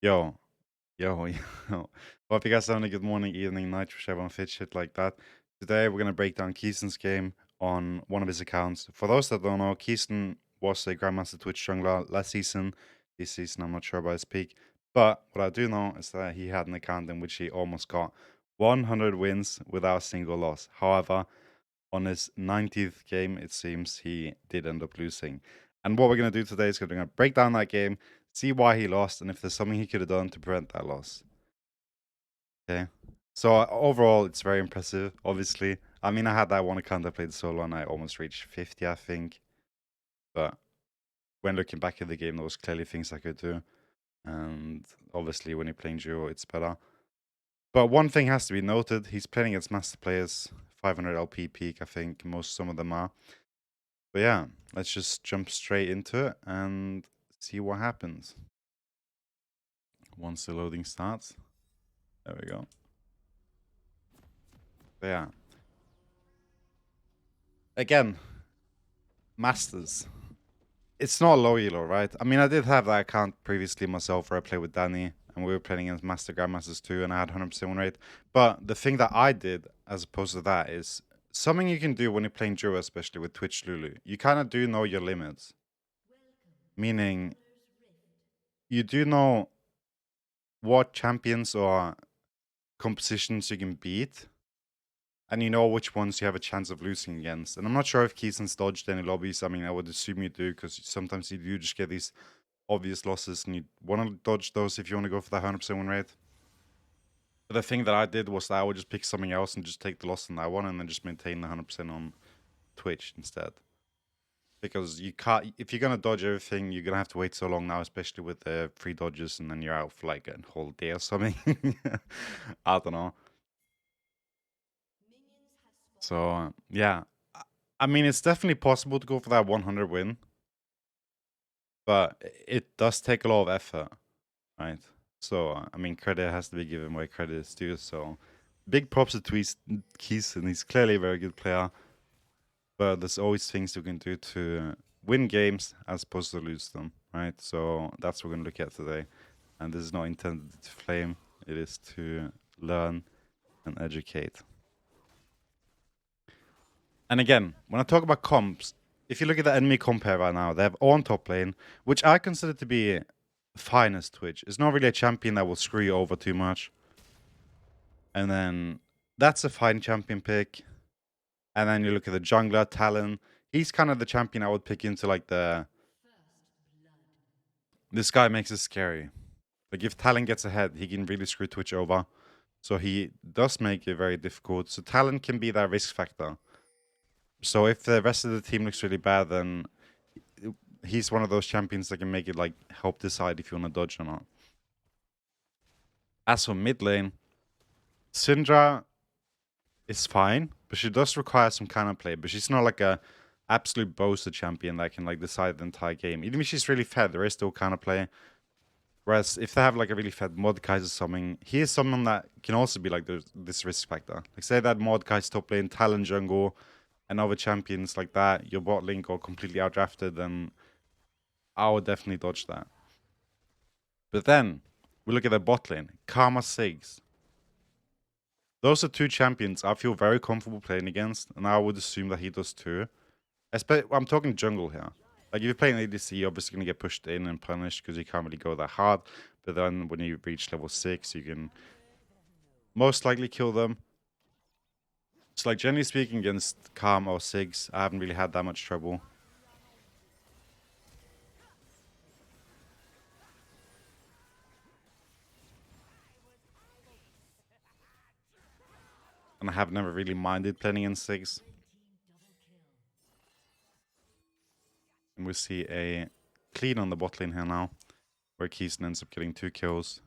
Yo, yo. Hope you guys having a good morning, evening, night, whichever one fits shit like that. Today we're gonna break down Keyston's game on one of his accounts. For those that don't know, Keyston was a Grandmaster Twitch jungler last season. This season I'm not sure about his peak. But what I do know is that he had an account in which he almost got 100 wins without a single loss. However, on his 90th game, it seems he did end up losing. And what we're going to do today is we're going to break down that game, see why he lost, and if there's something he could have done to prevent that loss. Okay. So overall, it's very impressive, obviously. I mean, I had that one account I played solo, and I almost reached 50, I think. But when looking back at the game, there was clearly things I could do. And obviously, when you're playing duo, it's better. But one thing has to be noted, he's playing against master players, 500 LP peak, I think some of them are. But yeah, let's just jump straight into it and see what happens. Once the loading starts. There we go. But yeah. Again, Masters. It's not low elo, right? I mean, I did have that account previously myself where I played with Danny and we were playing against Master Grandmasters too and I had 100% win rate. But the thing that I did as opposed to that is something you can do when you're playing duo, especially with Twitch Lulu. You kind of do know your limits. Meaning, you do know what champions or compositions you can beat, and you know which ones you have a chance of losing against. And I'm not sure if Keyson's dodged any lobbies. I mean, I would assume you do, because sometimes you do just get these obvious losses, and you want to dodge those if you want to go for that 100% win rate. But the thing that I did was that I would just pick something else and just take the loss on that one, and then just maintain the 100% on Twitch instead. Because you can't, if you're gonna dodge everything, you're gonna have to wait so long now, especially with the free dodges, and then you're out for like a whole day or something. I don't know. So yeah, I mean, it's definitely possible to go for that 100 win, but it does take a lot of effort, right? So I mean, credit has to be given where credit is due. So big props to Keys, and he's clearly a very good player. But there's always things you can do to win games as opposed to lose them, right? So that's what we're gonna look at today. And this is not intended to flame; it is to learn and educate. And again, when I talk about comps, if you look at the enemy comp here right now, they have on top lane, which I consider to be finest Twitch. It's not really a champion that will screw you over too much. And then that's a fine champion pick. And then you look at the jungler, Talon. He's kind of the champion I would pick into like the... This guy makes it scary. Like if Talon gets ahead, he can really screw Twitch over. So he does make it very difficult. So Talon can be that risk factor. So if the rest of the team looks really bad, then he's one of those champions that can make it like help decide if you want to dodge or not. As for mid lane, Syndra is fine, but she does require some kind of play. But she's not like a absolute boaster champion that can like decide the entire game. Even if she's really fed, there is still kind of play. Whereas if they have like a really fed Mordekaiser or something, he is someone that can also be like this risk factor. Like say that Mordekaiser's top lane, Talon jungle, and other champions like that, your bot lane got completely outdrafted, then I would definitely dodge that. But then we look at the bot lane, Karma Sigs. Those are two champions I feel very comfortable playing against, and I would assume that he does too. I'm talking jungle here. Like if you're playing ADC, you're obviously gonna get pushed in and punished because you can't really go that hard. But then when you reach level 6, you can most likely kill them. So like generally speaking, against Karma or Sigs, I haven't really had that much trouble. And I have never really minded playing against Sigs. And we see a clean on the bot lane here now, where Keyston ends up getting 2 kills.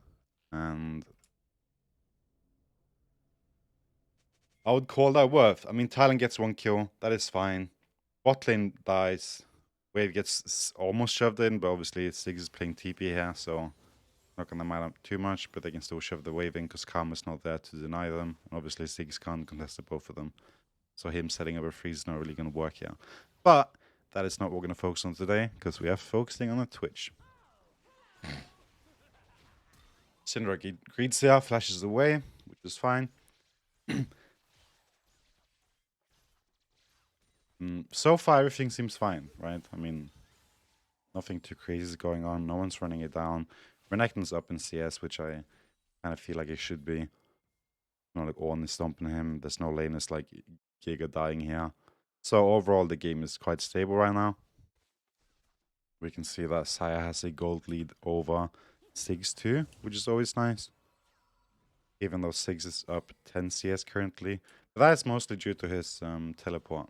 And I would call that worth. I mean, Talon gets 1 kill. That is fine. Bot lane dies. Wave gets almost shoved in, but obviously Sigs is playing TP here, so not going to matter too much. But they can still shove the wave in because Karma's not there to deny them. And obviously Sigs can't contest both of them. So him setting up a freeze is not really going to work here. But that is not what we're going to focus on today, because we are focusing on the Twitch. Syndra greets there, flashes away, which is fine. So far, everything seems fine, right? I mean, nothing too crazy is going on. No one's running it down. Renekton's up in CS, which I kind of feel like it should be. Not like Ornn is stomping him. There's no laners like Giga dying here. So overall, the game is quite stable right now. We can see that Saya has a gold lead over 6-2, which is always nice. Even though 6 is up 10 CS currently. But that is mostly due to his teleport.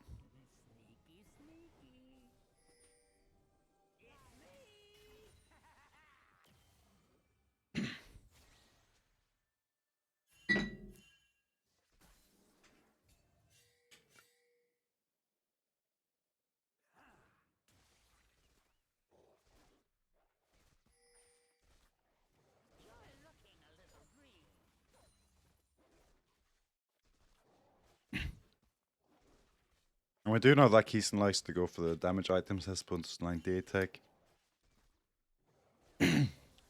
And we do know that Keeson likes to go for the damage items as opposed to 98 tech.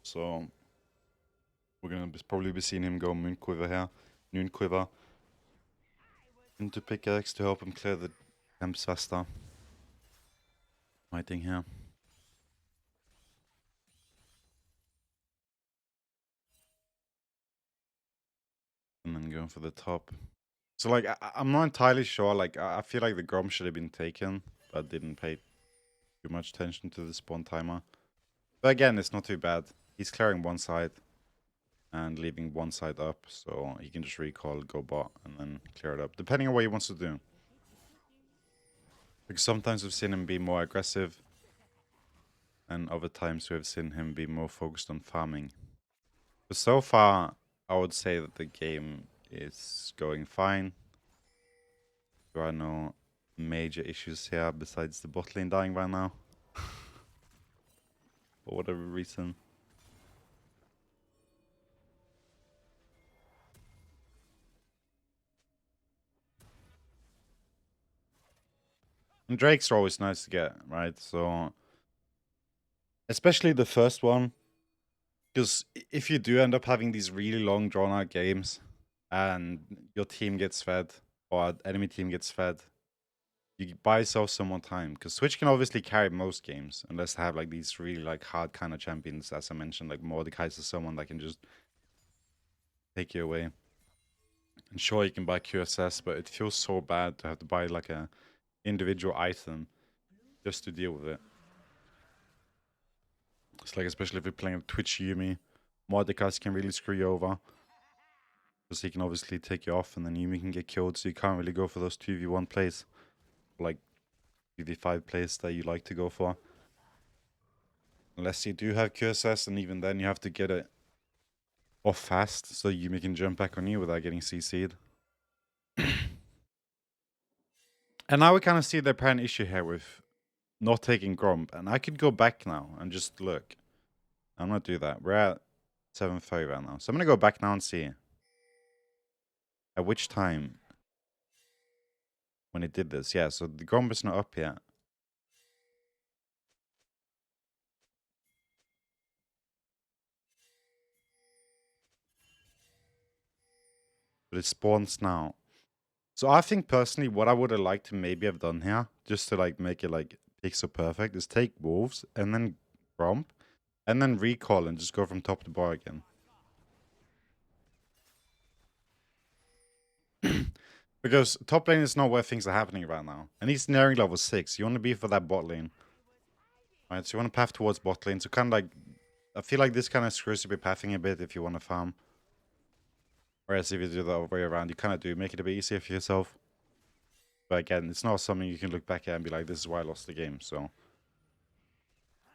So we're gonna probably be seeing him go Moonquiver here. Noonquiver into pickaxe to help him clear the camps faster. Fighting here. And then going for the top. So like I'm not entirely sure. Like I feel like the Grom should have been taken, but didn't pay too much attention to the spawn timer. But again, it's not too bad. He's clearing one side and leaving one side up, so he can just recall, go bot, and then clear it up, depending on what he wants to do. Because sometimes we've seen him be more aggressive, and other times we've seen him be more focused on farming. But so far, I would say that the game is going fine. There are no major issues here besides the bot lane dying right now. For whatever reason. And Drakes are always nice to get, right? So, especially the first one. Because if you do end up having these really long, drawn out games and your team gets fed or enemy team gets fed, you buy yourself some more time. Because Switch can obviously carry most games unless they have like these really like hard kind of champions, as I mentioned, like Mordekaiser is someone that can just take you away. And sure, you can buy QSS, but it feels so bad to have to buy like a individual item just to deal with it. It's like, especially if you're playing a Twitch Yumi, Mordekaiser can really screw you over. Because he can obviously take you off and then Yumi can get killed, so you can't really go for those 2v1 plays. Like 2v5 plays that you like to go for. Unless you do have QSS, and even then you have to get it off fast, so Yumi can jump back on you without getting CC'd. And now we kind of see the apparent issue here with not taking Gromp. And I could go back now and just look. I'm going to do that. We're at 7:30 right now. So I'm going to go back now and see at which time when it did this. Yeah, so the Gromp is not up yet. But it spawns now. So I think personally what I would have liked to maybe have done here, just to like make it like pixel perfect, is take Wolves and then Gromp and then recall and just go from top to bar again. Because top lane is not where things are happening right now. And he's nearing level 6. You want to be for that bot lane. Right, so you want to path towards bot lane. So kind of like, I feel like this kind of screws up your pathing a bit if you want to farm. Whereas if you do the other way around, you kind of do make it a bit easier for yourself. But again, it's not something you can look back at and be like, this is why I lost the game. So,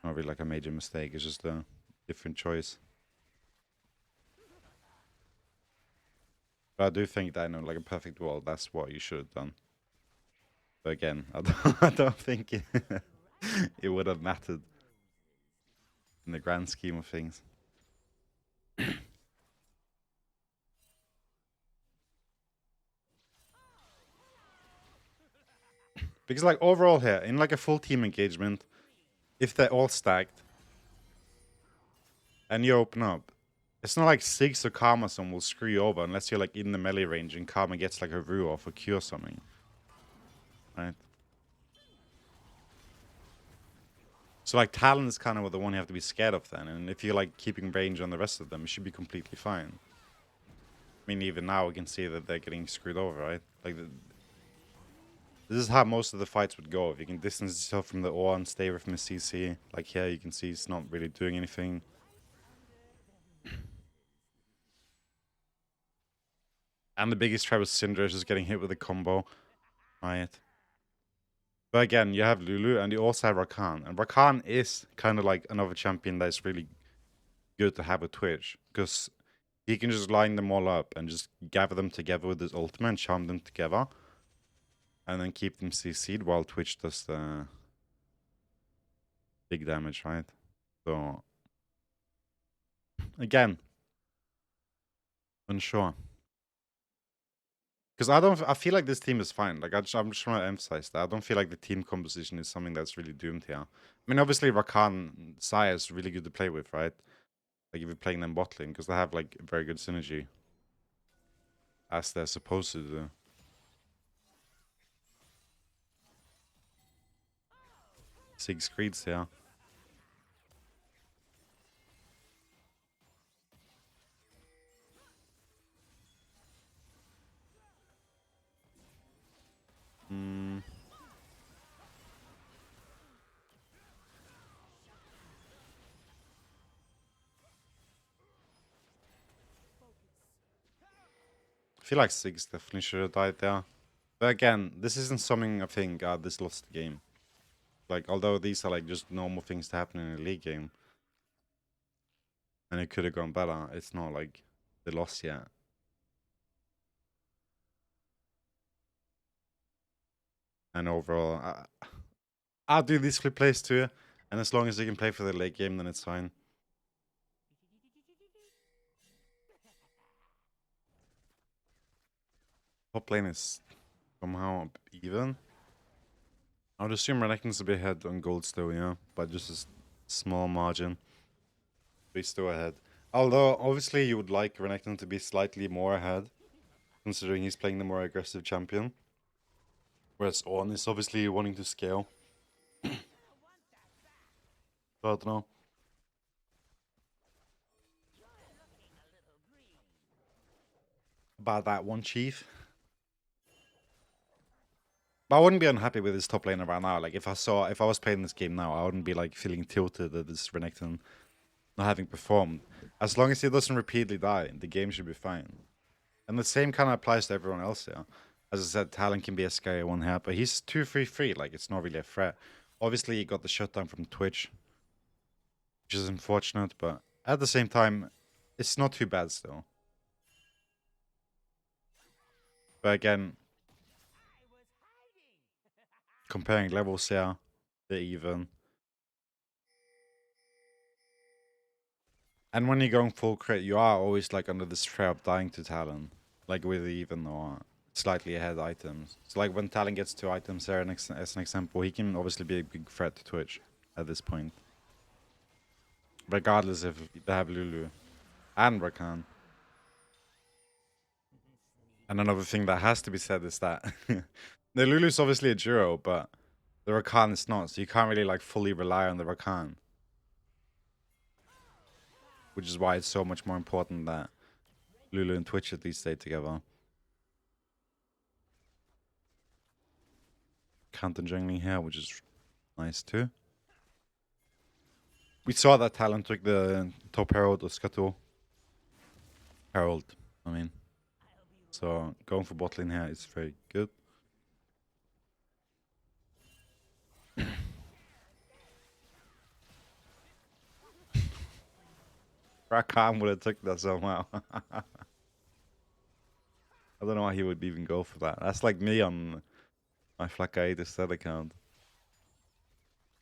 not really like a major mistake. It's just a different choice. But I do think that, like a perfect world, that's what you should have done. But again, I don't think it would have mattered in the grand scheme of things. Because like overall here, in like a full team engagement, if they're all stacked and you open up, It's not like Ziggs or Karmason will screw you over unless you're like in the melee range and Karma gets like a Rue off a Q or something. Right? So like Talon is kind of the one you have to be scared of then, and if you're like keeping range on the rest of them, it should be completely fine. I mean, even now we can see that they're getting screwed over, right? Like, this is how most of the fights would go. If you can distance yourself from the ore and stay away from the CC, like here you can see it's not really doing anything. And the biggest trap is Syndra just getting hit with a combo, right? But again, you have Lulu and you also have Rakan. And Rakan is kind of like another champion that's really good to have with Twitch, because he can just line them all up and just gather them together with his ultimate and charm them together. And then keep them CC'd while Twitch does the big damage, right? So, again, unsure. Because I feel like this team is fine. Like, I'm just trying to emphasize that. I don't feel like the team composition is something that's really doomed here. I mean, obviously, Rakan, Saya is really good to play with, right? Like, if you're playing them bot lane, because they have, like, very good synergy. As they're supposed to do. 6 creeds here. Hmm. I feel like 6 definitely should have died there. But again, this isn't something I think this lost the game. Like, although these are like just normal things to happen in a league game. And it could have gone better. It's not like they lost yet. And overall, I'll do these flip plays too. And as long as they can play for the late game, then it's fine. Top lane is somehow even. I would assume Renekton's a bit ahead on gold still, yeah. But just a small margin. But he's still ahead. Although, obviously, you would like Renekton to be slightly more ahead, considering he's playing the more aggressive champion. Whereas On is obviously wanting to scale. But I don't know. About that one, Chief. But I wouldn't be unhappy with his top laner right now. Like, if I was playing this game now, I wouldn't be, like, feeling tilted at this Renekton not having performed. As long as he doesn't repeatedly die, the game should be fine. And the same kind of applies to everyone else here. As I said, Talon can be a scary one here, but he's 2-3-3. Like, it's not really a threat. Obviously, he got the shutdown from Twitch, which is unfortunate, but at the same time, it's not too bad still. But again, comparing levels here, they're even. And when you're going full crit, you are always like under this threat of dying to Talon. Like with even or slightly ahead items. So like when Talon gets 2 items there as an example, he can obviously be a big threat to Twitch at this point. Regardless if they have Lulu and Rakan. And another thing that has to be said is that the Lulu's obviously a duo, but the Rakan is not, so you can't really like fully rely on the Rakan. Which is why it's so much more important that Lulu and Twitch at least stay together. Counter jungling here, which is nice too. We saw that Talon took the top Herald or Scuttle. Herald, I mean. So going for bot lane here is very good. Rakan would have took that somehow. I don't know why he would even go for that. That's like me on my Flacka 8 stat account.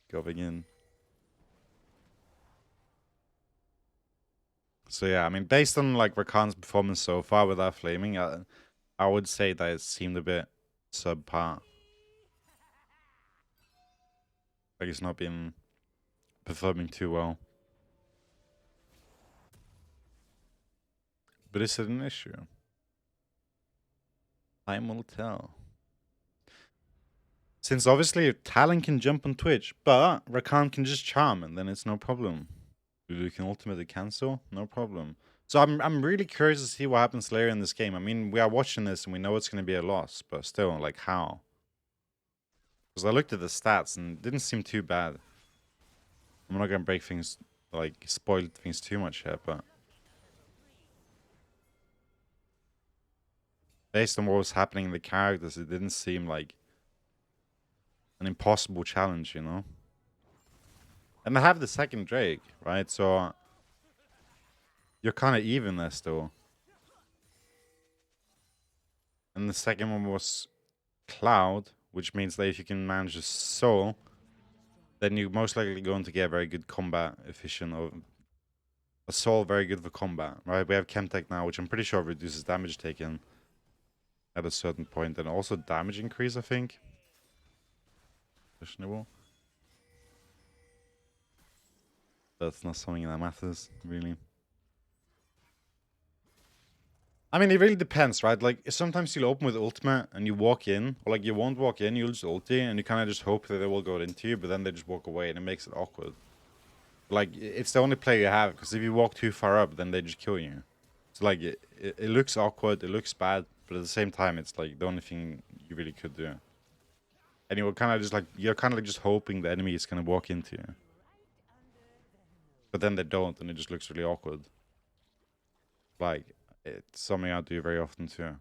Going in. So yeah, I mean, based on like Rakan's performance so far without flaming, I would say that it seemed a bit subpar. Like it's not been performing too well. But is it an issue? Time will tell. Since obviously Talon can jump on Twitch, but Rakan can just charm and then it's no problem. Lulu can ultimately cancel, no problem. So I'm really curious to see what happens later in this game. I mean, we are watching this and we know it's going to be a loss, but still, like, how? Because I looked at the stats and it didn't seem too bad. I'm not going to break things, like, spoil things too much here, but based on what was happening in the characters, it didn't seem like an impossible challenge, you know? And they have the second Drake, right? So you're kind of even there still. And the second one was Cloud, which means that if you can manage a soul, then you're most likely going to get very good combat efficient, or a soul very good for combat, right? We have Chemtech now, which I'm pretty sure reduces damage taken at a certain point, and also damage increase, I think. Questionable. That's not something that matters, really. I mean, it really depends, right? Like, sometimes you'll open with ultimate and you walk in, or like you won't walk in, you'll just ulti, and you kind of just hope that they will go into you, but then they just walk away, and it makes it awkward. Like, it's the only play you have, because if you walk too far up, then they just kill you. So, like, it looks awkward, it looks bad, but at the same time, it's like the only thing you really could do. And you're kind of just like, you're kind of like just hoping the enemy is going to walk into you. But then they don't, and it just looks really awkward. Like, it's something I do very often too.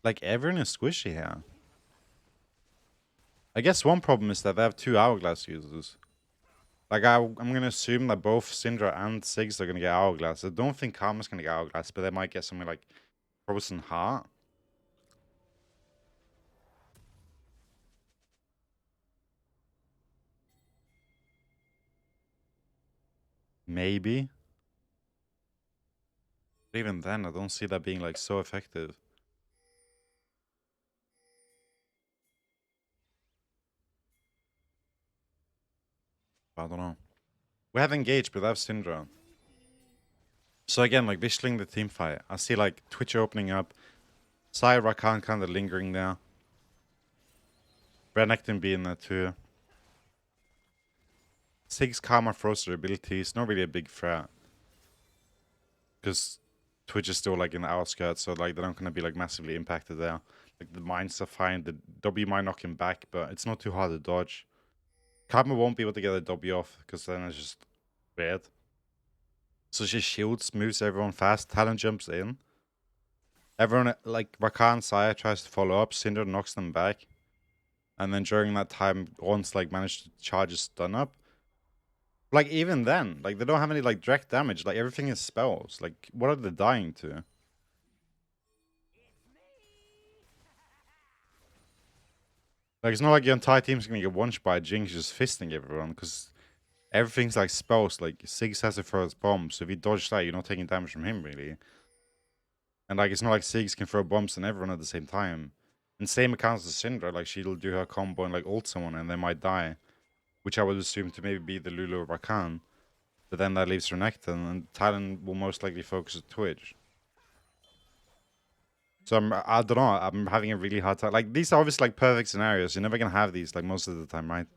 Like, everyone is squishy here. I guess one problem is that they have two Hourglass users. Like, I'm going to assume that both Syndra and Siggs are going to get Hourglass. I don't think Karma's going to get Hourglass, but they might get something like Frozen Heart. Maybe. But even then, I don't see that being, like, so effective. I don't know. We have Engage, but they have Syndra. So again, like, visualing the team fight, I see, like, Twitch opening up. Sai Rakan kind of lingering there. Renekton being there too. Sig's Karma throws their ability. It's not really a big threat. Because Twitch is still, like, in the outskirts, so, like, they're not going to be, like, massively impacted there. Like, the mines are fine. The W might knock him back, but it's not too hard to dodge. Karma won't be able to get a W off, because then it's just weird. So she shields, moves everyone fast. Talon jumps in. Everyone, like, Rakan Saya tries to follow up. Cinder knocks them back. And then during that time, once, like, managed to charge a stun up. Like, even then, like, they don't have any, like, direct damage. Like, everything is spells. Like, what are they dying to? Like, it's not like your entire team's gonna get one-shot by Jinx just fisting everyone, because everything's, like, spells. Like, Siggs has to throw his bomb, so if you dodge that, you're not taking damage from him, really. And, like, it's not like Siggs can throw bombs on everyone at the same time. And same accounts to Syndra. Like, she'll do her combo and, like, ult someone, and they might die. Which I would assume to maybe be the Lulu or Rakan. But then that leaves Renekton, and Talon will most likely focus at Twitch. So I don't know, I'm having a really hard time. Like, these are obviously, like, perfect scenarios. You're never gonna have these, like, most of the time, right?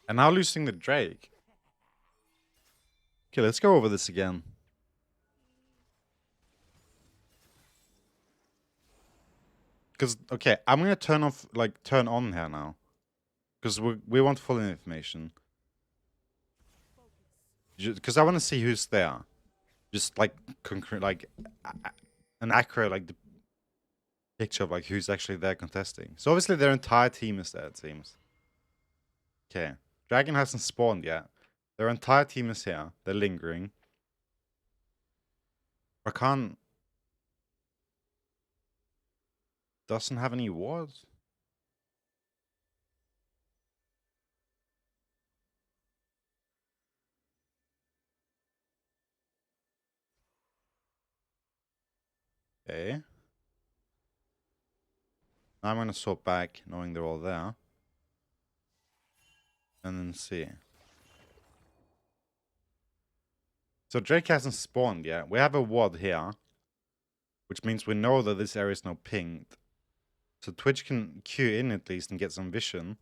And now losing the Drake. Okay, let's go over this again. Because, okay, I'm gonna turn off, like, turn on here now. Because we want full information. Because I want to see who's there. Just, like, concrete, like, an accurate, like, picture of, like, who's actually there contesting. So obviously their entire team is there, it seems. Okay. Dragon hasn't spawned yet. Their entire team is here. They're lingering. Rakan doesn't have any wards. Okay. Now I'm gonna swap back, knowing they're all there. And then see. So Drake hasn't spawned yet. We have a ward here. Which means we know that this area is now pinged. So Twitch can queue in at least and get some vision.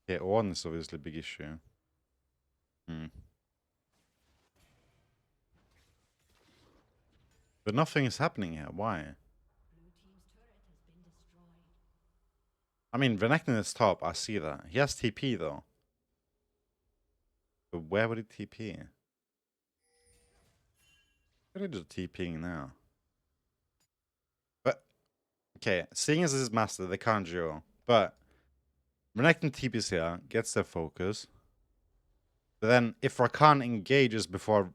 Yeah, Orn is obviously a big issue. But nothing is happening here. Why? I mean, Renekton is top. I see that. He has TP though. But where would he TP? They're just TPing now. But, okay, seeing as this is master, they can't duo. But, Renekton TPs here, gets their focus. But then, if Rakan engages before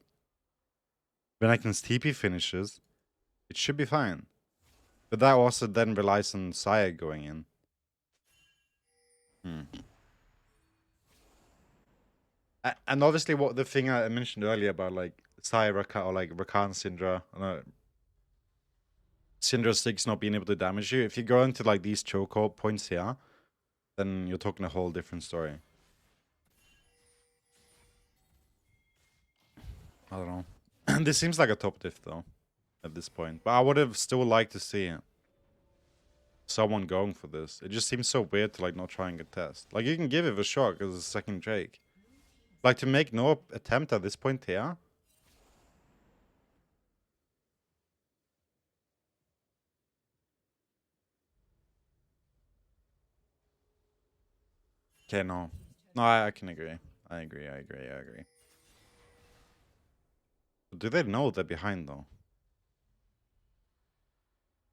Renekton's TP finishes, it should be fine. But that also then relies on Saya going in. And obviously, what the thing I mentioned earlier about like Saya Rakan or like Rakan Syndra, Syndra 6 not being able to damage you. If you go into like these chokehold points here, then you're talking a whole different story. I don't know. This seems like a top diff though, at this point. But I would have still liked to see someone going for this. It just seems so weird to like not try and get test. Like you can give it a shot because it's a second Drake. Like to make no attempt at this point here. Okay, no. No, I can agree. I agree. Do they know they're behind though?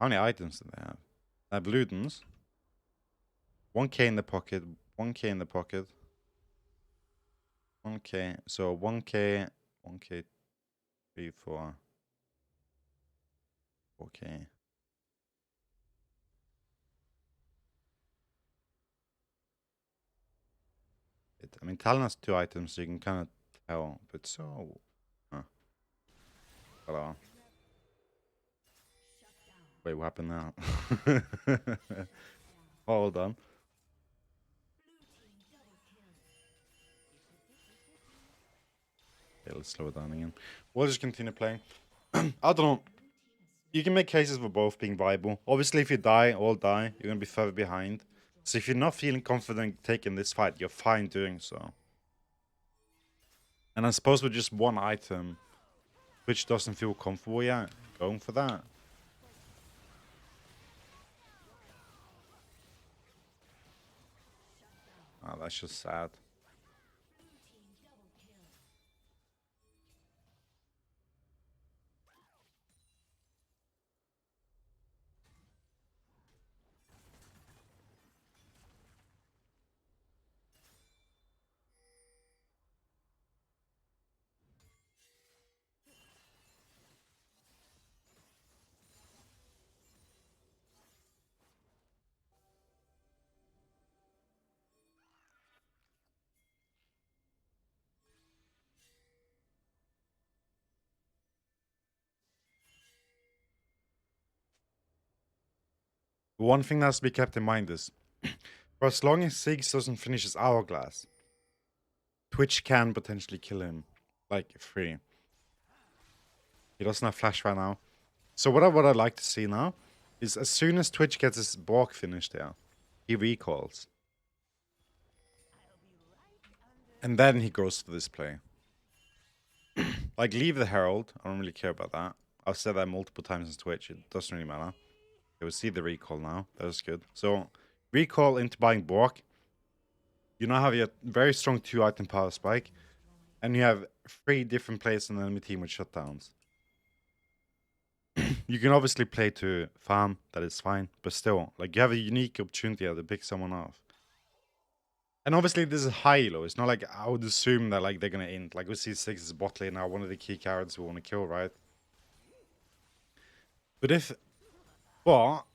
How many items do they have? I have Ludens. 1k in the pocket. 1k in the pocket. 1k. So 1k. 1k. 3, 4. 4k. I mean, Talon has 2 items, so you can kind of tell. But so... Hello. Wait, what happened now? Hold on. Okay, let's slow it down again. We'll just continue playing. I don't know. You can make cases for both being viable. Obviously, if you die, all die, you're going to be further behind. So if you're not feeling confident taking this fight, you're fine doing so. And I suppose with just one item, which doesn't feel comfortable yet, going for that. Oh, that's just sad. One thing that has to be kept in mind is, for as long as Ziggs doesn't finish his hourglass, Twitch can potentially kill him, like, free. He doesn't have flash right now. So what I'd like to see now is as soon as Twitch gets his Bork finished there, he recalls. And then he goes for this play. Like, leave the Herald. I don't really care about that. I've said that multiple times on Twitch. It doesn't really matter. Okay, we see the recall now. That was good. So, recall into buying Bork. You now have your very strong 2-item power spike. And you have 3 different players in the enemy team with shutdowns. You can obviously play to farm. That is fine. But still, like, you have a unique opportunity to pick someone off. And obviously, this is high elo. It's not like I would assume that like they're gonna end. Like we see 6 is bot lane now, one of the key cards we want to kill, right? But if bot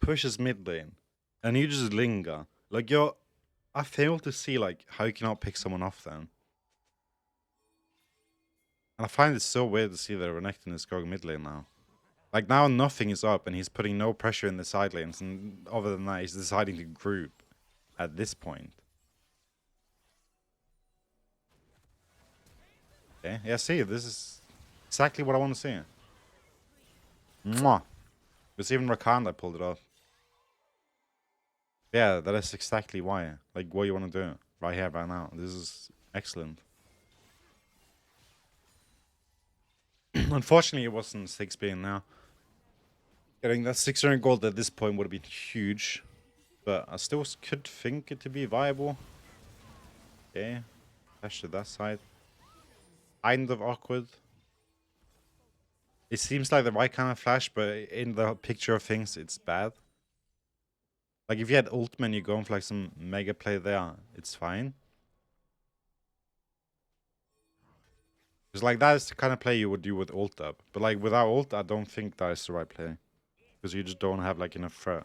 pushes mid lane and you just linger, like I fail to see like how you cannot pick someone off then. And I find it so weird to see that Renekton is going mid lane now. Like, now nothing is up, and he's putting no pressure in the side lanes, and other than that, he's deciding to group at this point. Okay, yeah, see, this is exactly what I want to see. Mwah! It's even Rakan that pulled it off. Yeah, that is exactly why. Like, what you want to do right here, right now. This is excellent. Unfortunately, it wasn't 6 being now. Getting that 600 gold at this point would have been huge. But I still could think it to be viable. Okay. Flash to that side. Kind of awkward. It seems like the right kind of flash, but in the picture of things, it's bad. Like, if you had ult and you're going for like some mega play there, it's fine. Because like that is the kind of play you would do with ult up. But like without ult, I don't think that is the right play. Because you just don't have like enough threat.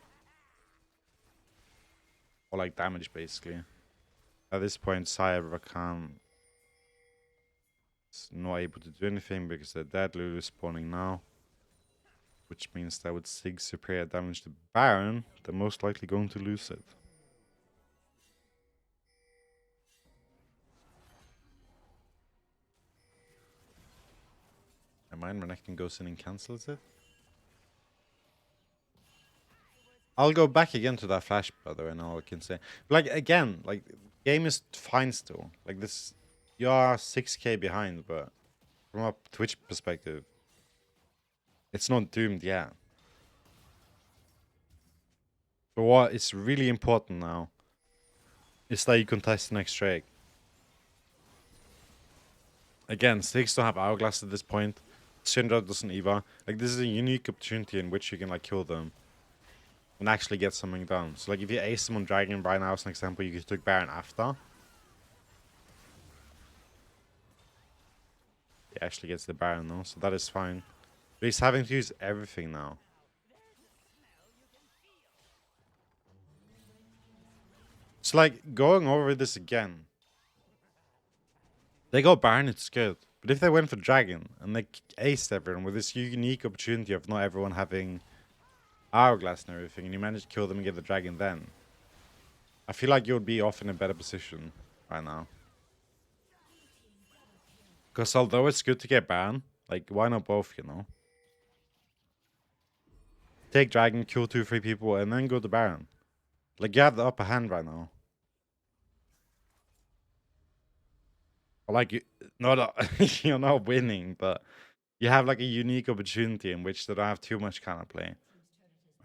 Or like damage basically. At this point, Rakan is not able to do anything because they're dead. Lulu is spawning now. Which means that with Sig superior damage to Baron, they're most likely going to lose it. Never mind, Renekton goes in and cancels it. I'll go back again to that flash, by the way, now I can say. But like, again, like, game is fine still. Like, this, you are 6k behind, but from a Twitch perspective, it's not doomed yet. But what is really important now is that you contest the next Drake. Again, Sticks don't have Hourglass at this point. Syndra doesn't either. Like, this is a unique opportunity in which you can, like, kill them and actually get something done. So, like, if you ace them on Dragon right now, as an example, you could take Baron after. He actually gets the Baron, though, so that is fine. But he's having to use everything now. So, like, going over this again. They go Baron, it's good. But if they went for Dragon and they aced everyone with this unique opportunity of not everyone having Hourglass and everything, and you manage to kill them and get the Dragon then, I feel like you would be off in a better position right now. Because although it's good to get Baron, like, why not both, you know? Take Dragon, kill 2-3 people, and then go to Baron. Like, you have the upper hand right now. Like, you're not winning, but you have like a unique opportunity in which they don't have too much counterplay.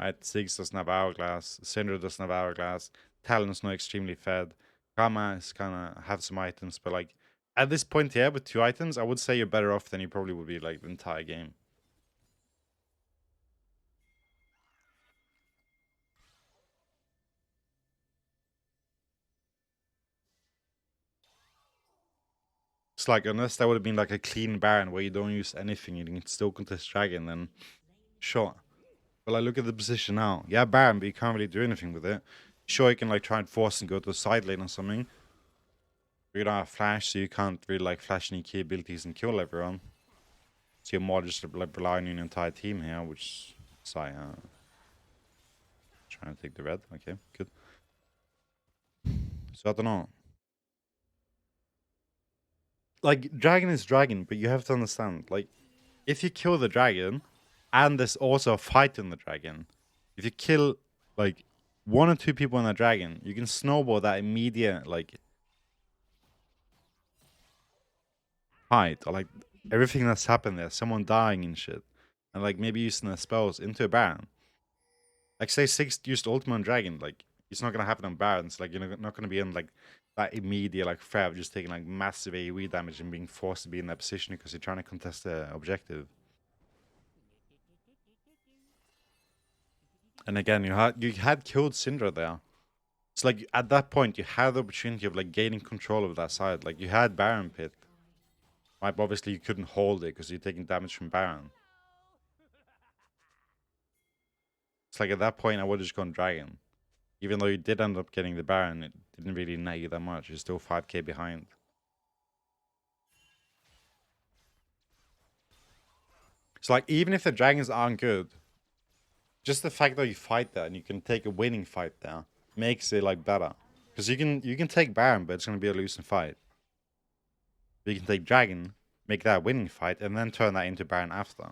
Right? Ziggs doesn't have Hourglass, Syndra doesn't have Hourglass, Talon's not extremely fed, Kama is kinda have some items, but like at this point here with 2 items, I would say you're better off than you probably would be like the entire game. It's like unless that would have been like a clean Baron where you don't use anything, you can still contest Dragon, then sure. But like look at the position now. Yeah, Baron, but you can't really do anything with it. Sure, you can like try and force and go to the side lane or something. But you don't have flash, so you can't really like flash any key abilities and kill everyone. So you're more just like relying on your entire team here, which is trying to take the red. Okay, good. So I don't know. Like dragon is dragon, but you have to understand, like, if you kill the dragon, and there's also a fight in the dragon, if you kill like 1 or 2 people in the dragon, you can snowball that immediate like fight or like everything that's happened there, someone dying and shit, and like maybe using their spells into a Baron. Like say 6 used ultimate on dragon, like it's not gonna happen on Barons. Like you're not gonna be in like that immediate like threat of just taking like massive AoE damage and being forced to be in that position because you're trying to contest the objective. And again, you had killed Syndra there. It's like at that point you had the opportunity of like gaining control of that side. Like you had Baron Pit. Right, but obviously you couldn't hold it because you're taking damage from Baron. It's like at that point I would have just gone Dragon. Even though you did end up getting the Baron, it didn't really net you that much. You're still 5k behind. So like even if the dragons aren't good, just the fact that you fight there and you can take a winning fight there makes it like better. Because you can take Baron, but it's gonna be a losing fight. But you can take Dragon, make that a winning fight, and then turn that into Baron after.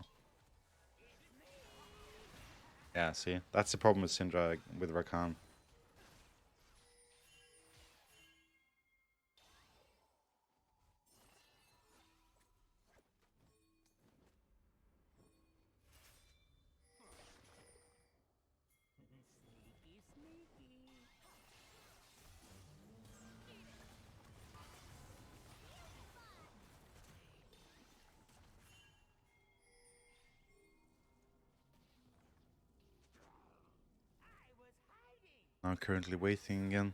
Yeah, see? That's the problem with Syndra with Rakan. I'm currently waiting again.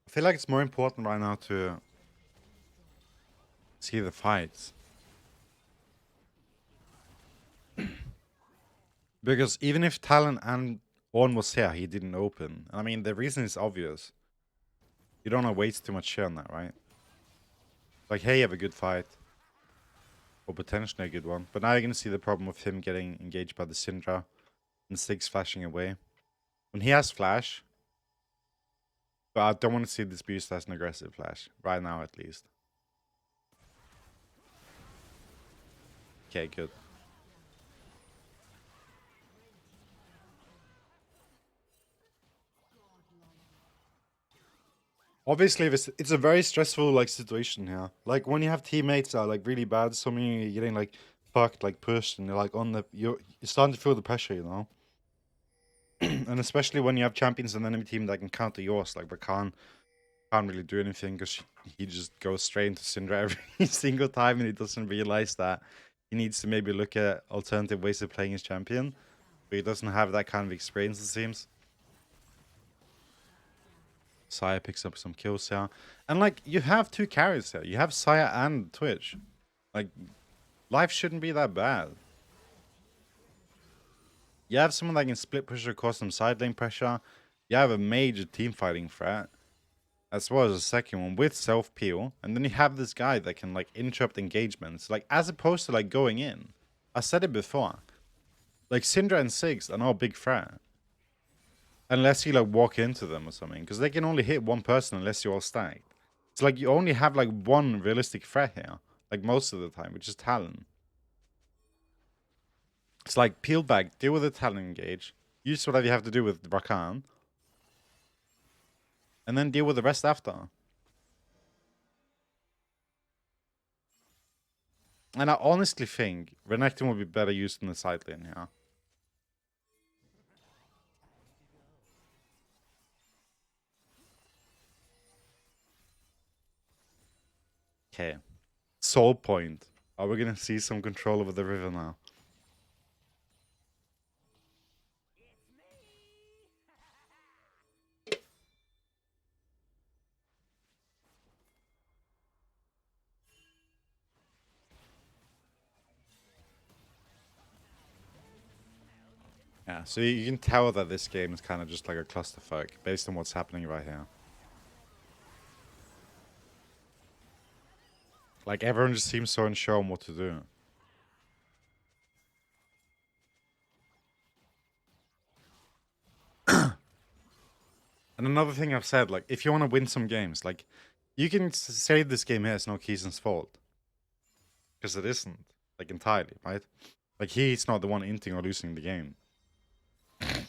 I feel like it's more important right now to see the fights. Because even if Talon and Ornn was here, he didn't open. I mean, the reason is obvious. You don't want to waste too much shit on that, right? Like, hey, you have a good fight. Or potentially a good one. But now you're going to see the problem of him getting engaged by the Syndra. And Six flashing away. When he has flash. But I don't want to see this boost as an aggressive flash. Right now, at least. Okay, good. Obviously, it's a very stressful like situation here. Like when you have teammates that are like really bad, some of you are getting like fucked, like pushed, and you're like on the you're starting to feel the pressure, you know. And especially when you have champions in the enemy team that can counter yours, like Rakan can't really do anything because he just goes straight into Syndra every single time, and he doesn't realize that he needs to maybe look at alternative ways of playing his champion, but he doesn't have that kind of experience, it seems. Saya picks up some kills here. And, like, you have two carries here. You have Saya and Twitch. Like, life shouldn't be that bad. You have someone that can split pressure, cause some side lane pressure. You have a major team fighting threat. As well as a second one with self-peel. And then you have this guy that can, like, interrupt engagements. Like, as opposed to, like, going in. I said it before. Like, Syndra and Ziggs are not a big threat. Unless you like walk into them or something, because they can only hit one person unless you're all stacked. It's like you only have like one realistic threat here, like most of the time, which is Talon. It's like peel back, deal with the Talon engage, use whatever you have to do with Rakan, and then deal with the rest after. And I honestly think Renekton would be better used in the side lane here. Okay. Soul point. Are we gonna see some control over the river now? Yeah, so you can tell that this game is kind of just like a clusterfuck based on what's happening right here. Like, everyone just seems so unsure on what to do. And another thing I've said, like, if you want to win some games, like, you can say this game here is no Keyson's fault. Because it isn't, like, entirely, right? Like, he's not the one inting or losing the game. But,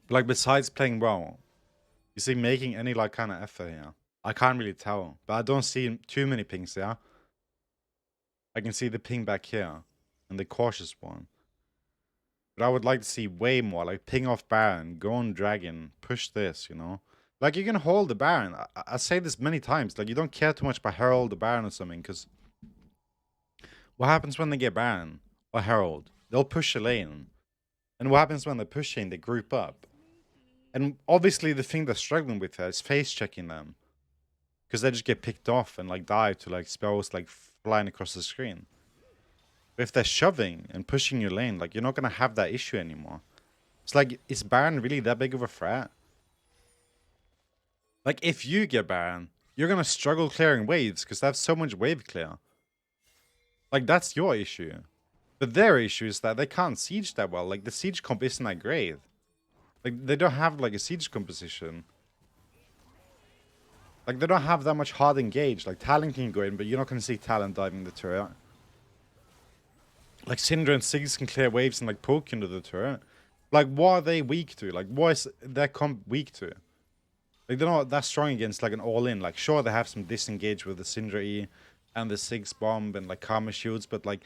like, besides playing well, is he making any, like, kind of effort here? I can't really tell, but I don't see too many pings there. I can see the ping back here, and the cautious one. But I would like to see way more, like, ping off Baron, go on Dragon, push this, you know? Like, you can hold the Baron. I say this many times. Like, you don't care too much about Herald the Baron or something, because what happens when they get Baron or Herald? They'll push a lane. And what happens when they're pushing? They group up. And obviously, the thing they're struggling with here is face checking them. Because they just get picked off and, like, die to, like, spells, like, flying across the screen. But if they're shoving and pushing your lane, like, you're not going to have that issue anymore. It's like, is Baron really that big of a threat? Like, if you get Baron, you're gonna struggle clearing waves because they have so much wave clear. Like, that's your issue. But their issue is that they can't siege that well. Like, the siege comp isn't that great. Like, they don't have, like, a siege composition. Like, they don't have that much hard engage. Like, Talon can go in, but you're not gonna see Talon diving the turret. Like, Syndra and Siggs can clear waves and, like, poke into the turret. Like, what are they weak to? Like, what is their comp weak to? Like, they're not that strong against, like, an all-in. Like, sure, they have some disengage with the Syndra E and the Siggs bomb and, like, Karma shields, but, like,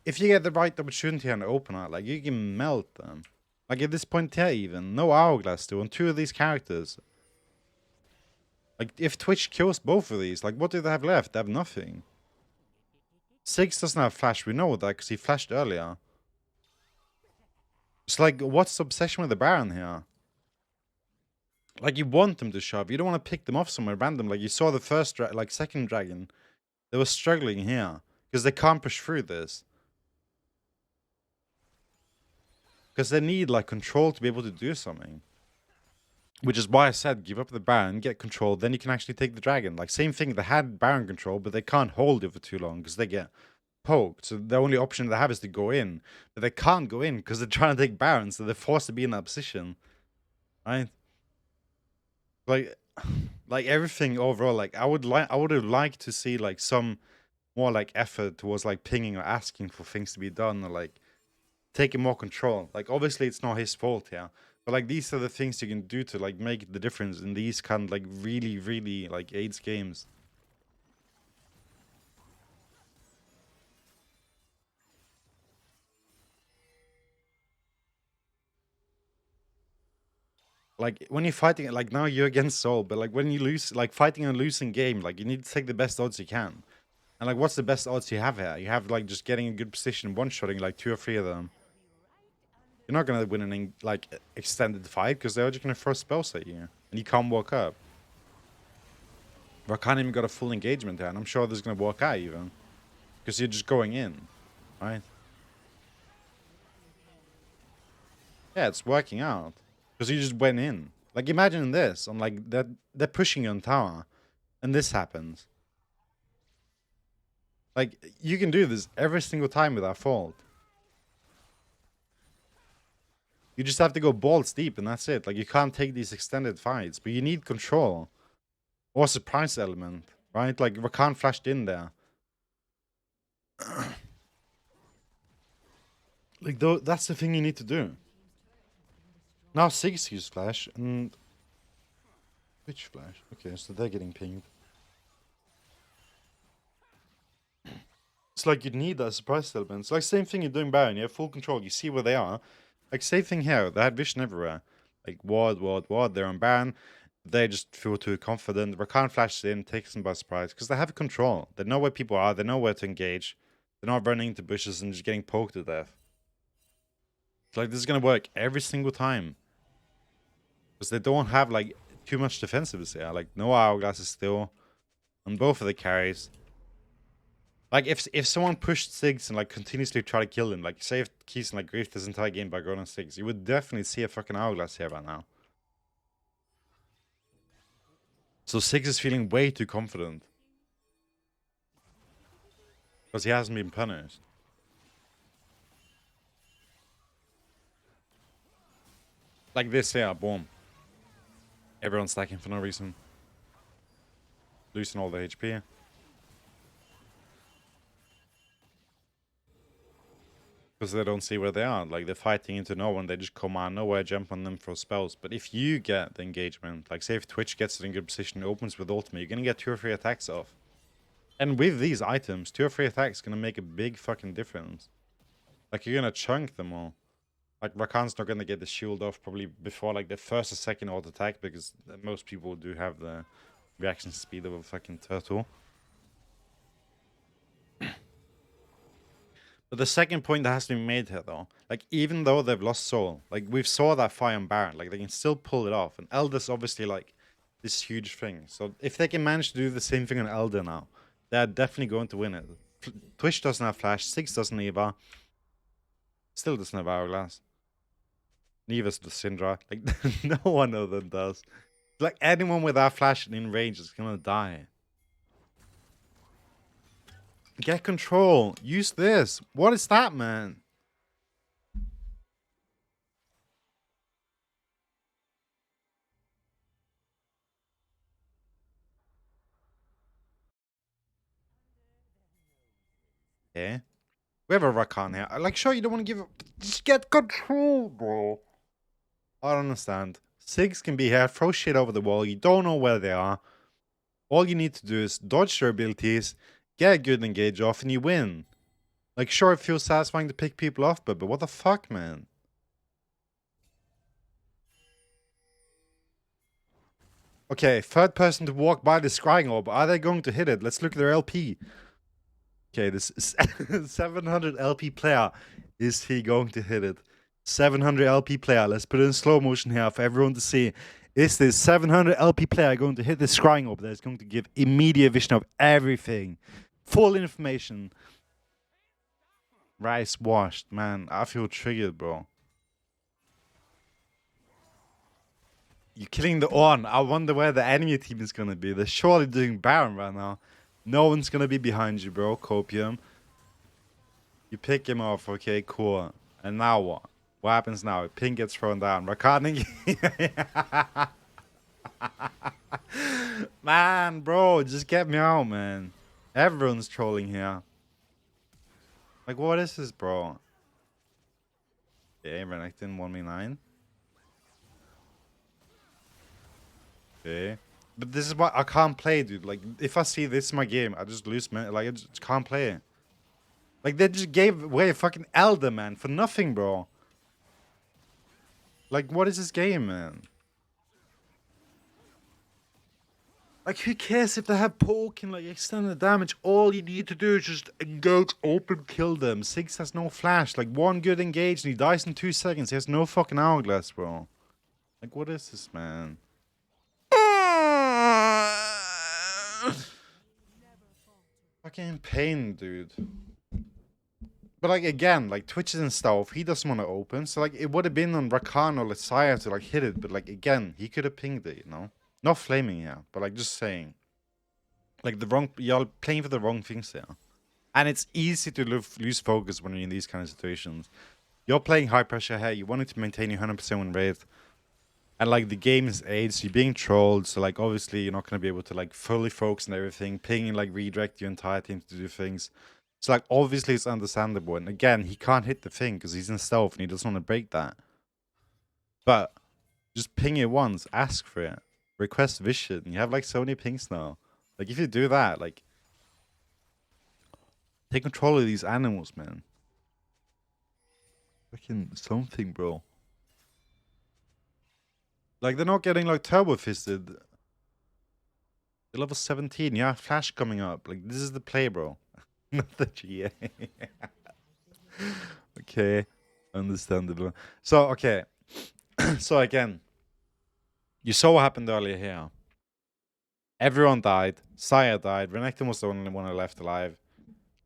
if you get the right opportunity on the opener, like, you can melt them. Like, at this point here, even, no Hourglass do on 2 of these characters. Like, if Twitch kills both of these, like, what do they have left? They have nothing. Siggs doesn't have flash, we know that, because he flashed earlier. It's like, what's the obsession with the Baron here? Like, you want them to shove, you don't want to pick them off somewhere random. Like, you saw the first, second dragon. They were struggling here, because they can't push through this. Because they need, like, control to be able to do something. Which is why I said, give up the Baron, get control, then you can actually take the dragon. Like, same thing, they had Baron control, but they can't hold it for too long, because they get poked. So the only option they have is to go in. But they can't go in, because they're trying to take Baron, so they're forced to be in that position. Right? Like everything overall, like, I would have liked to see, like, some more, like, effort towards, like, pinging or asking for things to be done, or, like, taking more control. Like, obviously it's not his fault here, but, like, these are the things you can do to, like, make the difference in these kind of, like, really, really, like, AIDS games. Like, when you're fighting, like, now you're against Soul, but, like, when you lose, like, fighting a losing game, like, you need to take the best odds you can. And, like, what's the best odds you have here? You have, like, just getting a good position, one-shotting, like, 2 or 3 of them. You're not gonna win an, like, extended fight, because they're just gonna throw spells at you, and you can't walk up. I can't even got a full engagement there, and I'm sure there's gonna walk out even. Because you're just going in, right? Yeah, it's working out. Because you just went in. Like, imagine this, on, like, they're pushing you on tower, and this happens. Like, you can do this every single time without fault. You just have to go balls deep, and that's it. Like, you can't take these extended fights, but you need control. Or surprise element, right? Like, Rakan flashed in there. Like, that's the thing you need to do. Now 6 use flash, and... Which flash? Okay, so they're getting pinged. It's like you need that surprise element. It's like same thing you're doing Baron. You have full control. You see where they are. Like, same thing here. They had vision everywhere. Like, ward. They're on Baron. They just feel too confident. Rakan flashes in, takes them by surprise. Because they have control. They know where people are. They know where to engage. They're not running into bushes and just getting poked to death. It's like, this is going to work every single time. Because they don't have, like, too much defensives here. Like, no Hourglass is still on both of the carries. Like, if someone pushed Siggs and, like, continuously try to kill him, like, say if Keystone, like, griefed this entire game by going on Siggs, you would definitely see a fucking Hourglass here right now. So Siggs is feeling way too confident. Because he hasn't been punished. Like this here, boom. Everyone's stacking for no reason. Losing all the HP. Because they don't see where they are. Like, they're fighting into no one. They just come out nowhere, jump on them for spells. But if you get the engagement, like, say if Twitch gets it in good position, opens with ultimate, you're going to get 2 or 3 attacks off. And with these items, 2 or 3 attacks going to make a big fucking difference. Like, you're going to chunk them all. Like, Rakan's not going to get the shield off probably before, like, the first or second auto attack, because most people do have the reaction speed of a fucking turtle. But the second point that has to be made here, though, like, even though they've lost soul, like, we've saw that fire on Baron, like, they can still pull it off. And Elder's obviously, like, this huge thing. So if they can manage to do the same thing on Elder now, they're definitely going to win it. Twitch doesn't have flash, Six doesn't either. Still doesn't have Hourglass. Neither does Syndra. Like, no one of them does. Like anyone without flashing in range is gonna die. Get control. Use this. What is that, man? Yeah. We have a Rakan here. Like, sure, you don't want to give up. Just get control, bro. I don't understand. Sigs can be here, throw shit over the wall. You don't know where they are. All you need to do is dodge their abilities, get a good engage off, and you win. Like, sure, it feels satisfying to pick people off, but what the fuck, man? Okay, third person to walk by the scrying orb. Are they going to hit it? Let's look at their LP. Okay, this 700 LP player. Is he going to hit it? 700 LP player. Let's put it in slow motion here for everyone to see. Is this 700 LP player going to hit the scrying orb that is going to give immediate vision of everything? Full information. Rice washed. Man, I feel triggered, bro. You're killing the Ornn. I wonder where the enemy team is going to be. They're surely doing Baron right now. No one's going to be behind you, bro. Copium. You pick him off. Okay, cool. And now what? What happens now? Ping gets thrown down. Rakan. Man, bro. Just get me out, man. Everyone's trolling here. Like, what is this, bro? Okay, Renekton 1v9. Okay. But this is what I can't play, dude. Like, if I see this in my game, I just lose, man. Like, I just can't play it. Like, they just gave away a fucking Elder, man, for nothing, bro. Like, what is this game, man? Like, who cares if they have poke and, like, extended damage? All you need to do is just engage, open, kill them. Six has no flash. Like, one good engage and he dies in 2 seconds. He has no fucking hourglass, bro. Like, what is this, man? Fucking pain, dude. But like again, like Twitches and stuff, he doesn't want to open. So like it would have been on Rakan or Lesaya to like hit it, but like again, he could have pinged it, you know? Not flaming here, but like just saying. Like the wrong, y'all playing for the wrong things here. And it's easy to lose focus when you're in these kind of situations. You're playing high pressure here, you wanted to maintain your 100% win rate. And like the game is AIDS, you're being trolled, so like obviously you're not gonna be able to like fully focus on everything, ping and like redirect your entire team to do things. So like obviously it's understandable, and again he can't hit the thing because he's in stealth and he doesn't want to break that. But just ping it once, ask for it, request vision. You have like so many pings now. Like if you do that, like take control of these animals, man. Fucking something, bro. Like they're not getting like turbo fisted. They're level 17, yeah, flash coming up. Like this is the play, bro. Not the GA. Okay, understandable. So, okay. So, again, you saw what happened earlier here. Everyone died. Saya died. Renekton was the only one left alive.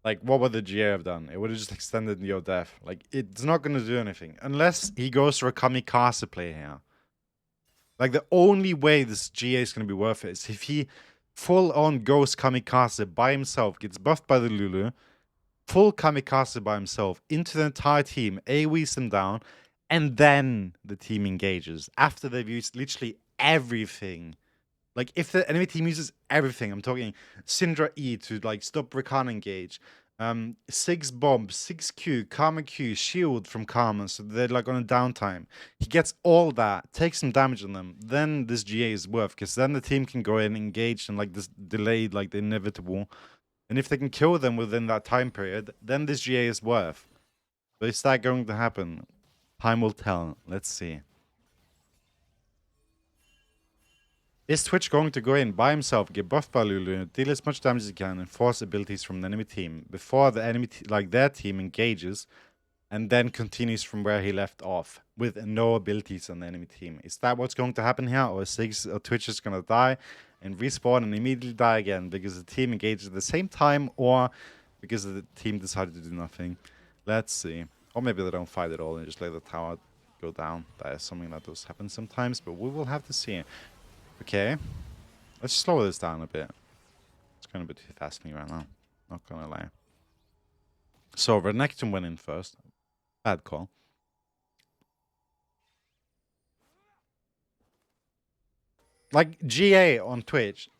Like, what would the GA have done? It would have just extended your death. Like, it's not going to do anything. Unless he goes for a kamikaze play here. Like, the only way this GA is going to be worth it is if he full-on goes kamikaze by himself, gets buffed by the Lulu, full kamikaze by himself into the entire team, AoEs them down, and then the team engages after they've used literally everything. Like if the enemy team uses everything, I'm talking Syndra E to like stop Rakan engage, 6 bomb, 6Q, Karma Q, shield from Karma, so they're like on a downtime. He gets all that, takes some damage on them, then this GA is worth, because then the team can go in, engage, and like this delayed, like the inevitable. And if they can kill them within that time period, then this GA is worth. But is that going to happen? Time will tell. Let's see. Is Twitch going to go in by himself, get buffed by Lulu, deal as much damage as he can, and force abilities from the enemy team before the enemy, their team engages, and then continues from where he left off with no abilities on the enemy team? Is that what's going to happen here, or is Twitch is going to die and respawn and immediately die again because the team engages at the same time, or because the team decided to do nothing? Let's see. Or maybe they don't fight at all and just let the tower go down. That is something that does happen sometimes, but we will have to see. Okay. Let's slow this down a bit. It's going a bit too fast for me right now. Not gonna lie. So Renekton went in first. Bad call. Like GA on Twitch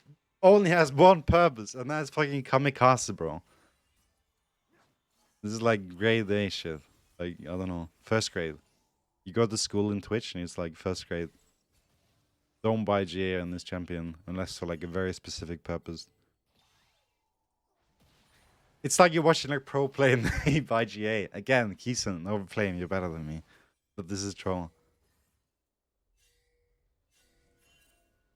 only has one purpose, and that's fucking kamikaze, bro. This is like grade A shit. Like, I don't know, first grade. You go to school in Twitch and it's like first grade. Don't buy GA on this champion unless for like a very specific purpose. It's like you're watching like pro play and they buy GA. Again, Keeson, overplaying, you're better than me. But this is troll.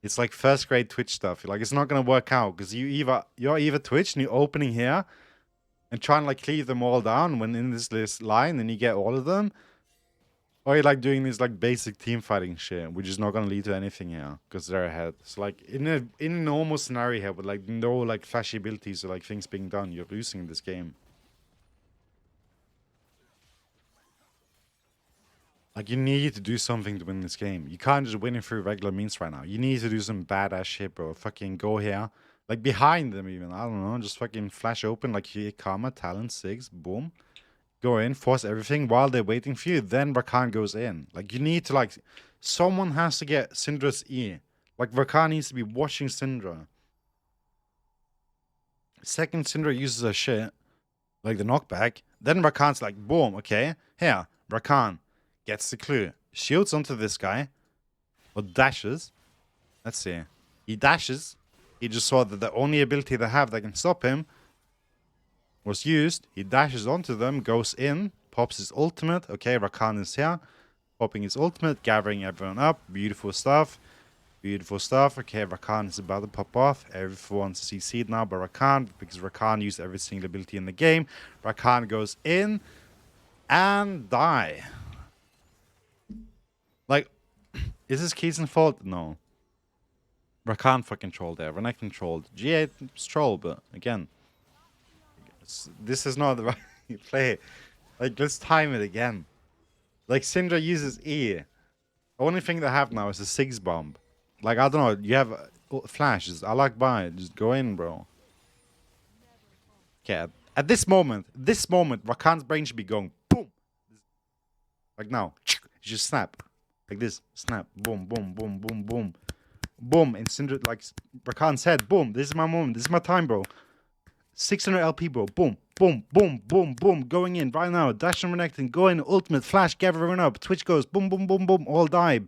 It's like first grade Twitch stuff. Like, it's not gonna work out because you're either Twitch and you're opening here and trying to like cleave them all down when in this line and you get all of them. Or you're like doing this like basic team fighting shit, which is not gonna lead to anything here because they're ahead. So like in a normal scenario here with like no like flashy abilities or like things being done, you're losing this game. Like, you need to do something to win this game. You can't just win it through regular means right now. You need to do some badass shit, bro. Fucking go here. Like, behind them even. I don't know. Just fucking flash open like here, Karma, Talent, 6, boom. Go in, force everything while they're waiting for you. Then Rakan goes in. Like, you need to, like... Someone has to get Syndra's E. Like, Rakan needs to be watching Syndra. Second Syndra uses her shit. Like, the knockback. Then Rakan's like, boom, okay. Here, Rakan gets the clue. Shields onto this guy. Or dashes. Let's see. He dashes. He just saw that the only ability they have that can stop him was used. He dashes onto them, goes in, pops his ultimate. Okay, Rakan is here. Popping his ultimate, gathering everyone up. Beautiful stuff. Beautiful stuff. Okay, Rakan is about to pop off. Everyone's CC'd now by Rakan because Rakan used every single ability in the game. Rakan goes in and die. Like, is this Keesan's fault? No. Rakan fucking trolled there. Renekton trolled. G8 troll, but again, this is not the right play. Like, let's time it again. Like, Syndra uses E. The only thing they have now is a 6 bomb. Like, I don't know. You have flashes. I like buy. Just go in, bro. Okay, at this moment, Rakan's brain should be going boom. Like now. Just snap. Like this. Snap. Boom, boom, boom, boom, boom. Boom. And Syndra, like Rakan said, boom. This is my moment. This is my time, bro. 600 LP, bro. Boom. Boom, boom, boom, boom. Going in right now. Dash and Renekton. Go in. Ultimate. Flash. Gather everyone up. Twitch goes. Boom, boom, boom, boom. All die.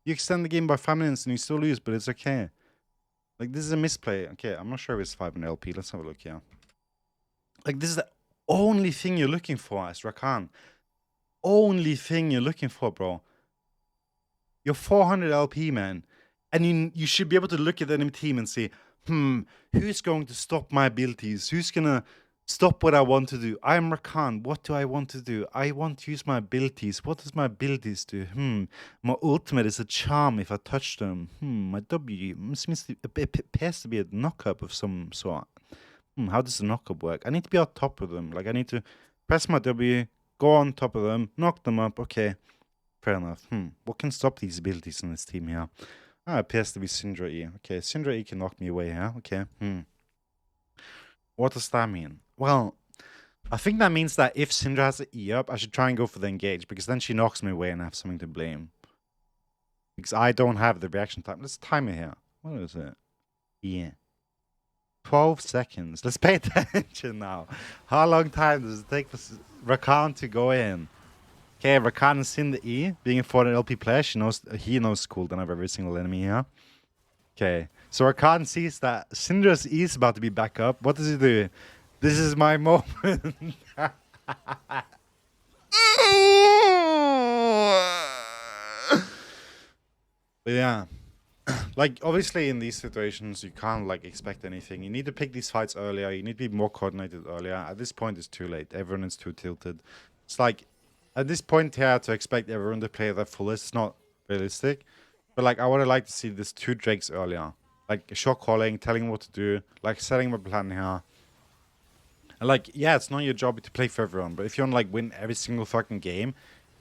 You extend the game by 5 minutes and you still lose, but it's okay. Like, this is a misplay. Okay, I'm not sure if it's 500 LP. Let's have a look here. Like, this is the only thing you're looking for as Rakan. Only thing you're looking for, bro. You're 400 LP, man. And you should be able to look at the enemy team and say, who's going to stop my abilities? Who's going to stop what I want to do? I'm Rakan. What do I want to do? I want to use my abilities. What does my abilities do? My ultimate is a charm if I touch them. My W appears to be a knock-up of some sort. How does the knock-up work? I need to be on top of them. Like, I need to press my W, go on top of them, knock them up. Okay, fair enough. What can stop these abilities in this team here? Ah, it appears to be Syndra E. Okay, Syndra E can knock me away, huh? Okay, What does that mean? Well, I think that means that if Syndra has an E up, I should try and go for the engage, because then she knocks me away and I have something to blame. Because I don't have the reaction time. Let's time it here. What is it? Yeah. 12 seconds. Let's pay attention now. How long time does it take for Rakan to go in? Okay, Rakan has seen the E. Being a 400 LP player, he knows cooldown of every single enemy here. Okay, so Rakan sees that Syndra's E is about to be back up. What does he do? This is my moment. But yeah. Like, obviously, in these situations, you can't, like, expect anything. You need to pick these fights earlier. You need to be more coordinated earlier. At this point, it's too late. Everyone is too tilted. It's like, at this point here, to expect everyone to play their fullest is not realistic. But, like, I would have liked to see this 2 Drakes earlier. Like, shot calling, telling what to do, like, setting up a plan here. And, like, yeah, it's not your job to play for everyone. But if you want to, like, win every single fucking game,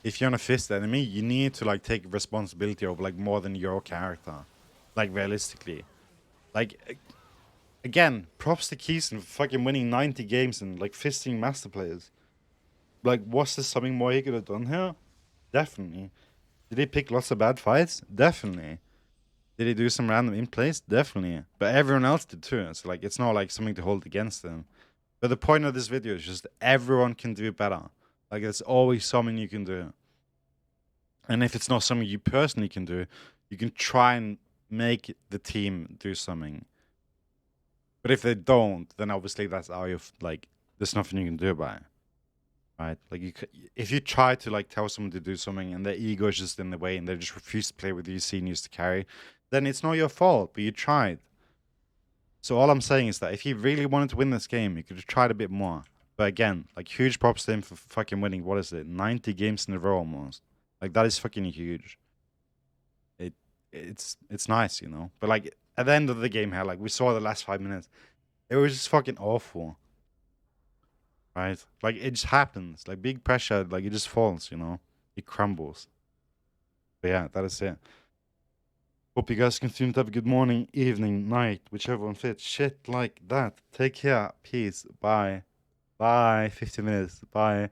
if you're on a fist enemy, you need to, like, take responsibility over, like, more than your character. Like, realistically. Like, again, props to Keeson for fucking winning 90 games and, like, fisting master players. Like, was there something more he could have done here? Definitely. Did he pick lots of bad fights? Definitely. Did he do some random in plays? Definitely. But everyone else did too. So, like, it's not, like, something to hold against them. But the point of this video is just everyone can do better. Like, there's always something you can do. And if it's not something you personally can do, you can try and make the team do something. But if they don't, then obviously that's how you like. There's nothing you can do about it, right? Like if you try to like tell someone to do something and their ego is just in the way and they just refuse to play with you seniors to carry, then it's not your fault. But you tried. So all I'm saying is that if he really wanted to win this game, he could have tried a bit more. But again, like huge props to him for fucking winning. What is it? 90 games in a row almost. Like that is fucking huge. It's nice, you know. But like at the end of the game here, like we saw the last 5 minutes, it was just fucking awful. Right? Like it just happens. Like big pressure, like it just falls, you know. It crumbles. But yeah, that is it. Hope you guys continue to have a good morning, evening, night, whichever one fits. Shit like that. Take care. Peace. Bye. Bye. 50 minutes. Bye.